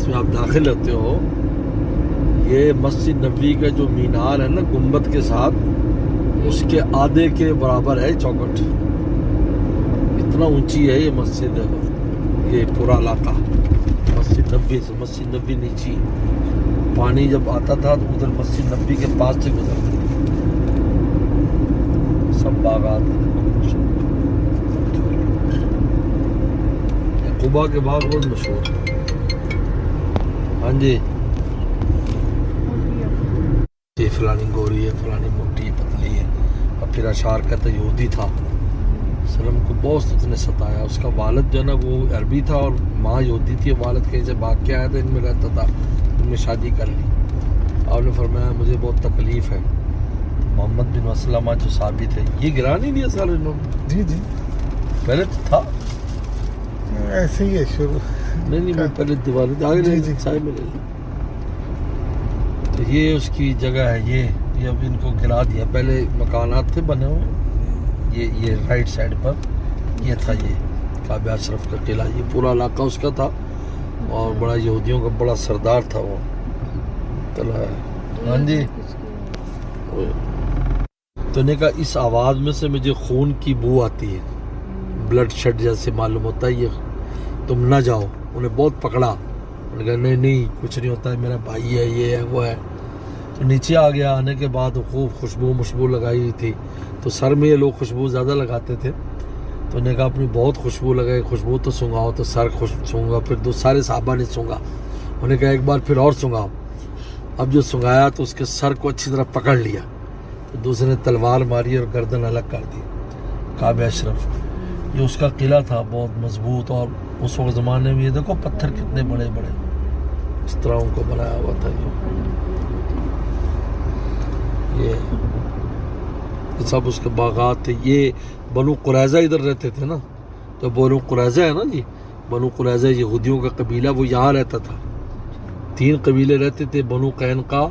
اس میں آپ داخل ہوتے ہو، یہ مسجد نبوی کا جو مینار ہے نا گنبد کے ساتھ، اس کے آدھے کے برابر ہے چوکٹ، اتنا اونچی ہے یہ مسجد، یہ پورا علاقہ مسجد نبوی سے، مسجد نبوی نیچی، پانی جب آتا تھا تو ادھر مسجد نبوی کے پاس سے گزرتا تھا، سب باغات ہیں، قبا کے باغ بہت مشہور ہے۔ ہاں جی، یہ فلانی گوری ہے، فلانی موٹی پتلی ہے، اور پھر اشعار کہتا یہودی تھا، سلم کو بہت اس نے ستایا، اس کا والد جو ہے نا وہ عربی تھا اور ماں یہودی تھی، والد کہیں سے بھاگ کے آیا تھا، ان میں رہتا تھا، ان میں شادی کر لی۔ آپ نے فرمایا مجھے بہت تکلیف ہے، محمد بن مسلمہ جو صحابی تھے، یہ گرا نہیں دیا سر انہوں نے؟ جی جی، پہلے تو تھا، ایسے ہی ہے شروع۔ نہیں میں پہلے دیوار آگے جی نہیں جی، سائے میں لے لیں۔ تو یہ اس کی جگہ ہے، یہ اب ان کو گرا دیا، پہلے مکانات تھے بنے ہوئے، یہ رائٹ سائڈ پر یہ تھا، یہ کعبہ اشرف کا قلعہ، یہ پورا علاقہ اس کا تھا، اور بڑا یہودیوں کا بڑا سردار تھا وہ قلعہ ہے۔ ہاں جی، تو نے کہا اس آواز میں سے مجھے خون کی بو آتی ہے، بلڈ شڈ جیسے معلوم ہوتا ہے، یہ تم نہ جاؤ۔ انہیں بہت پکڑا، انہوں نے کہا نہیں کچھ نہیں ہوتا ہے، میرا بھائی ہے، یہ ہے وہ ہے۔ تو نیچے آ گیا، آنے کے بعد خوب خوشبو لگائی ہوئی تھی، تو سر میں یہ لوگ خوشبو زیادہ لگاتے تھے، تو انہوں نے کہا اپنی بہت خوشبو لگائی، خوشبو تو سونگاؤ، تو سر سونگا، پھر سارے صحابہ نے سونگا، انہوں نے کہا ایک بار پھر اور سونگاؤ۔ اب جو سنگایا تو اس کے سر کو اچھی طرح پکڑ لیا، تو دوسرے نے تلوار ماری اور گردن الگ کر دی۔ کعبہ اشرف یہ اس کا قلعہ تھا، بہت مضبوط، اور اس وقت زمانے میں یہ دیکھو پتھر کتنے بڑے بڑے اس طرح ان کو بنایا ہوا تھا۔ یہ سب اس کے باغات تھے۔ یہ بنو قریظہ ادھر رہتے تھے نا، تو بنو قریظہ ہے نا جی، بنو قریظہ یہودیوں کا قبیلہ، وہ یہاں رہتا تھا۔ 3 قبیلے رہتے تھے، بنو قینقاع،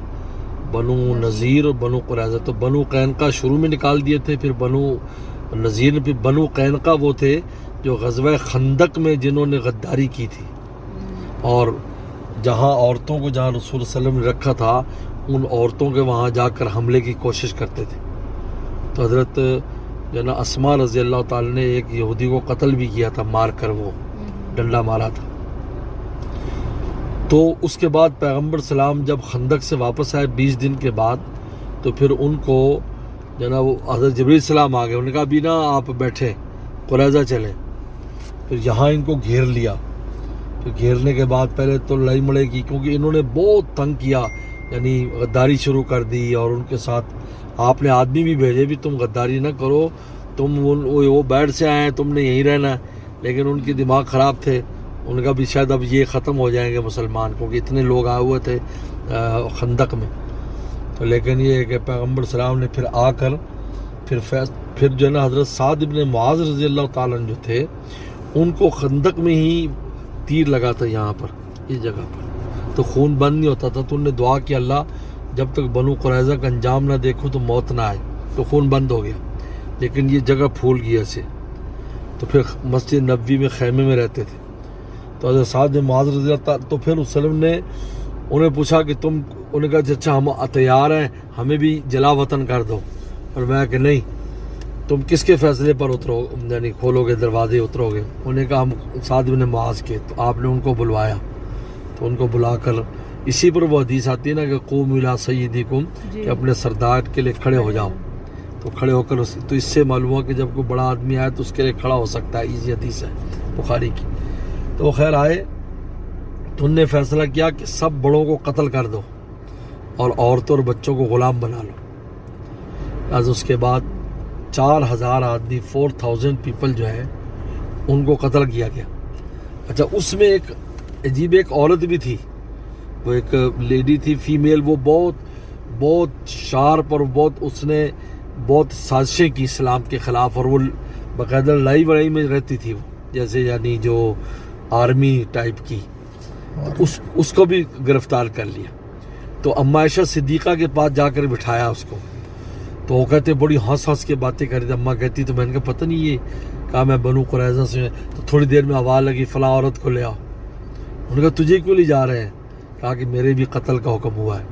بنو نذیر اور بنو قریظہ۔ تو بنو قینقاع شروع میں نکال دیے تھے، پھر بنو نذیر نے، پھر بنو قینقاع وہ تھے جو غزوہ خندق میں جنہوں نے غداری کی تھی، اور جہاں عورتوں کو جہاں رسول صلی اللہ علیہ وسلم نے رکھا تھا، ان عورتوں کے وہاں جا کر حملے کی کوشش کرتے تھے۔ تو حضرت جنا اسماء رضی اللہ تعالی نے ایک یہودی کو قتل بھی کیا تھا، مار کر، وہ ڈنڈا مارا تھا۔ تو اس کے بعد پیغمبر سلام جب خندق سے واپس آئے 20 دن کے بعد، تو پھر ان کو جناب حضرت جبریل السلام آ گئے، انہوں نے کہا ابھی نا آپ بیٹھے، قریظہ چلیں۔ پھر یہاں ان کو گھیر لیا، پھر گھیرنے کے بعد پہلے تو لڑائی مڑے کی، کیونکہ انہوں نے بہت تنگ کیا، یعنی غداری شروع کر دی، اور ان کے ساتھ آپ نے آدمی بھی بھیجے بھی تم غداری نہ کرو، تم وہ بیٹھ سے آئے ہیں، تم نے یہیں رہنا ہے، لیکن ان کے دماغ خراب تھے، ان کا بھی شاید اب یہ ختم ہو جائیں گے مسلمان، کیونکہ اتنے لوگ آئے ہوئے تھے خندق میں۔ تو لیکن یہ ہے کہ پیغمبر سلام نے پھر آ کر پھر جو ہے نا حضرت سعد بن معاذ رضی اللہ تعالیٰ جو تھے، ان کو خندق میں ہی تیر لگا تھا، یہاں پر اس جگہ پر، تو خون بند نہیں ہوتا تھا، تو انہوں نے دعا کی اللہ جب تک بنو قریظہ کا انجام نہ دیکھوں تو موت نہ آئے، تو خون بند ہو گیا، لیکن یہ جگہ پھول گئی ایسے۔ تو پھر مسجد نبوی میں خیمے میں رہتے تھے۔ تو حضرت سعد بن معاذ رضی اللہ تعالیٰ، تو پھر وسلم نے انہیں پوچھا کہ تم، انہوں نے کہا اچھا ہم تیار ہیں، ہمیں بھی جلا وطن کر دو، اور میں کہ نہیں، تم کس کے فیصلے پر اترو، یعنی کھولو گے دروازے، اترو گے؟ انہوں نے کہا ہم سعد بن معاذ کے۔ تو آپ نے ان کو بلوایا، تو ان کو بلا کر اسی پر وہ حدیث آتی ہے نا کہ قوموا الی سیدکم، کہ اپنے سردار کے لیے کھڑے ہو جاؤ، تو کھڑے ہو کر، تو اس سے معلوم ہوا کہ جب کوئی بڑا آدمی آئے تو اس کے لیے کھڑا ہو سکتا ہے، ایزی حدیث ہے بخاری کی۔ تو وہ خیر آئے، تو انہوں نے فیصلہ کیا کہ سب بڑوں کو قتل کر دو اور عورتوں اور بچوں کو غلام بنا لو۔ آج اس کے بعد 4000 آدمی، 4000 پیپل جو ہے ان کو قتل کیا گیا۔ اچھا، اس میں ایک عجیب ایک عورت بھی تھی، وہ ایک لیڈی تھی فیمیل، وہ بہت شارپ، اور اس نے بہت سازشیں کی اسلام کے خلاف، اور وہ باقاعدہ لڑائی میں رہتی تھی، وہ جیسے یعنی جو آرمی ٹائپ کی، اس کو بھی گرفتار کر لیا۔ تو اما عائشہ صدیقہ کے پاس جا کر بٹھایا اس کو، تو وہ کہتے بڑی ہنس کے باتیں کر رہی تھی، اماں کہتی تو میں نے کہا پتہ نہیں، یہ کہا میں بنو قریظہ سے، تو تھوڑی دیر میں آواز لگی فلاں عورت کو لے آؤ، انہوں نے کہا تجھے کیوں لے جا رہے ہیں؟ کہا کہ میرے بھی قتل کا حکم ہوا ہے.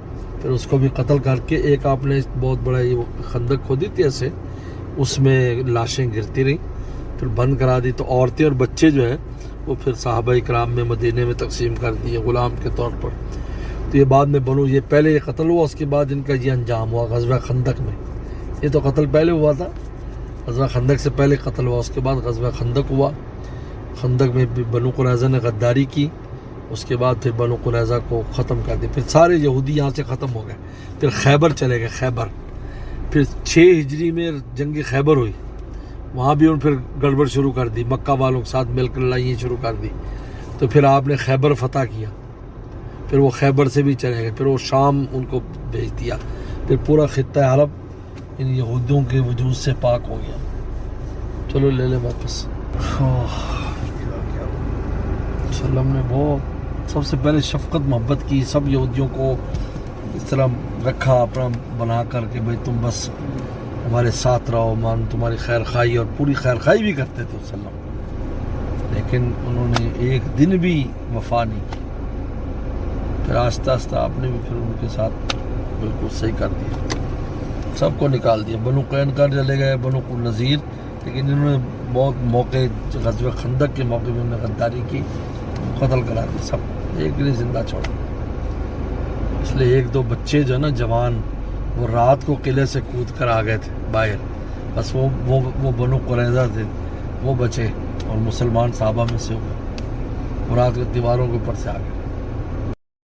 پھر اس کو بھی قتل کر کے ایک آپ نے بہت بڑا یہ خندق کھودی تھی ایسے، اس میں لاشیں گرتی رہیں، پھر بند کرا دی. تو عورتیں اور بچے جو ہیں وہ پھر صحابہ کرام میں مدینے میں تقسیم کر دیے غلام کے طور پر. تو یہ بعد میں بنو، یہ پہلے یہ قتل ہوا، اس کے بعد ان کا یہ انجام ہوا غزوہ خندق میں. یہ تو قتل پہلے ہوا تھا، غزوہ خندق سے پہلے قتل ہوا، اس کے بعد غزوہ خندق ہوا. خندق میں بھی بنو قریظہ نے غداری کی، اس کے بعد پھر بنو قریظہ کو ختم کر دیا. پھر سارے یہودی یہاں سے ختم ہو گئے. پھر خیبر چلے گئے، خیبر. پھر 6 ہجری میں جنگ خیبر ہوئی، وہاں بھی ان پھر گڑبڑ شروع کر دی، مکہ والوں کے ساتھ مل کر لڑائیاں شروع کر دی. تو پھر آپ نے خیبر فتح کیا، پھر وہ خیبر سے بھی چلے گئے، پھر وہ شام ان کو بھیج دیا. پھر پورا خطہ عرب ان یہودیوں کے وجود سے پاک ہو گیا. چلو لے لیں واپس. وسلم نے بہت سب سے پہلے شفقت محبت کی، سب یہودیوں کو اس طرح رکھا اپنا بنا کر کہ بھئی تم بس ہمارے ساتھ رہو، مان تمہاری خیر خواہی، اور پوری خیر خواہی بھی کرتے تھے وسلم. لیکن انہوں نے ایک دن بھی وفا نہیں کی. پھر آہستہ آہستہ آپ نے بھی پھر ان کے ساتھ بالکل صحیح کر دیا، سب کو نکال دیا. بنو قینقاع چلے گئے، بنو نذیر، لیکن انہوں نے بہت موقع غزوہ خندق کے موقع میں انہوں نے غداری کی، قتل کرا دی سب، ایک بھی زندہ چھوڑا. اس لیے 1-2 بچے جو ہے نا جوان، وہ رات کو قلعے سے کود کر آ گئے تھے باہر، بس وہ بنو قریظہ تھے، وہ بچے اور مسلمان صحابہ میں سے ہوئے، وہ رات کو دیواروں کے اوپر سے آ گئے.